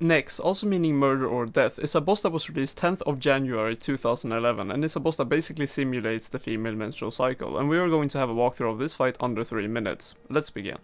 Next, also meaning murder or death, is a boss that was released 10th of January 2011 and is a boss that basically simulates the female menstrual cycle, and we are going to have a walkthrough of this fight under 3 minutes. Let's begin.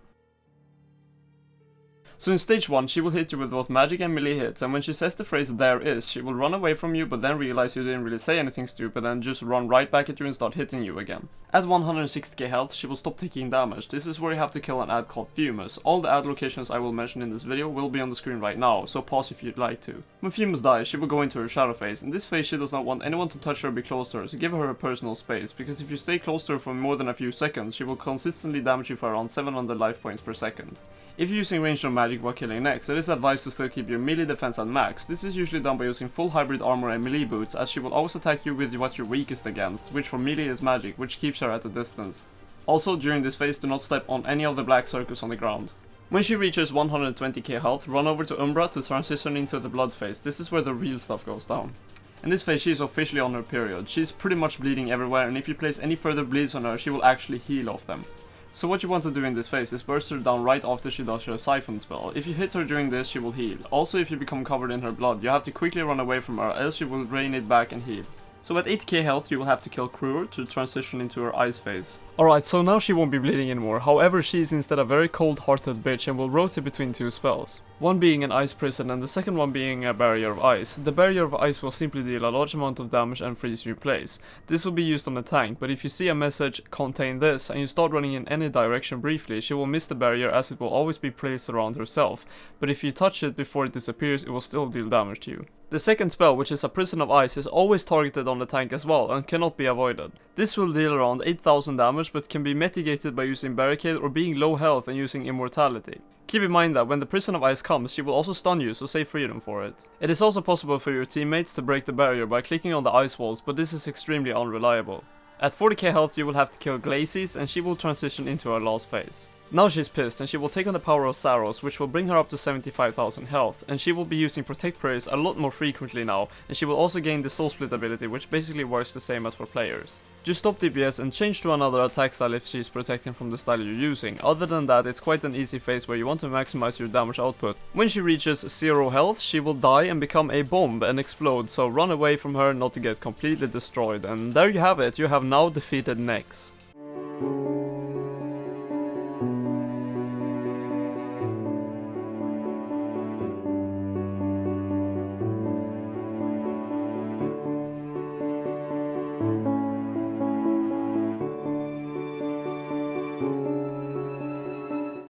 So in stage 1, she will hit you with both magic and melee hits, and when she says the phrase "there is," she will run away from you but then realize you didn't really say anything stupid and just run right back at you and start hitting you again. At 160k health, she will stop taking damage. This is where you have to kill an ad called Fumus. All the ad locations I will mention in this video will be on the screen right now, so pause if you'd like to. When Fumus dies, she will go into her shadow phase. In this phase she does not want anyone to touch her or be close to her, so give her her personal space, because if you stay close to her for more than a few seconds, she will consistently damage you for around 700 life points per second. If you're using ranged or magic while killing next, it is advised to still keep your melee defense at max. This is usually done by using full hybrid armor and melee boots, as she will always attack you with what you're weakest against, which for melee is magic, which keeps her at a distance. Also, during this phase, do not step on any of the black circles on the ground. When she reaches 120k health, run over to Umbra to transition into the blood phase. This is where the real stuff goes down. In this phase she is officially on her period. She is pretty much bleeding everywhere, and if you place any further bleeds on her, she will actually heal off them. So what you want to do in this phase is burst her down right after she does her siphon spell. If you hit her during this, she will heal. Also, if you become covered in her blood, you have to quickly run away from her, else she will drain it back and heal. So at 8k health you will have to kill Kruger to transition into her ice phase. Alright, so now she won't be bleeding anymore, however she is instead a very cold-hearted bitch and will rotate between two spells. One being an ice prison and the second one being a barrier of ice. The barrier of ice will simply deal a large amount of damage and freeze you in place. This will be used on the tank, but if you see a message "contain this" and you start running in any direction briefly, she will miss the barrier as it will always be placed around herself, but if you touch it before it disappears, it will still deal damage to you. The second spell, which is a prison of ice, is always targeted on the tank as well and cannot be avoided. This will deal around 8000 damage but can be mitigated by using barricade or being low health and using immortality. Keep in mind that when the prison of ice comes, she will also stun you, so save freedom for it. It is also possible for your teammates to break the barrier by clicking on the ice walls, but this is extremely unreliable. At 40k health you will have to kill Glacies and she will transition into her last phase. Now she's pissed and she will take on the power of Saros, which will bring her up to 75,000 health, and she will be using Protect Praise a lot more frequently now, and she will also gain the Soul Split ability, which basically works the same as for players. Just stop DPS and change to another attack style if she's protecting from the style you're using. Other than that, it's quite an easy phase where you want to maximize your damage output. When she reaches 0 health, she will die and become a bomb and explode, so run away from her not to get completely destroyed. And there you have it, you have now defeated Nex.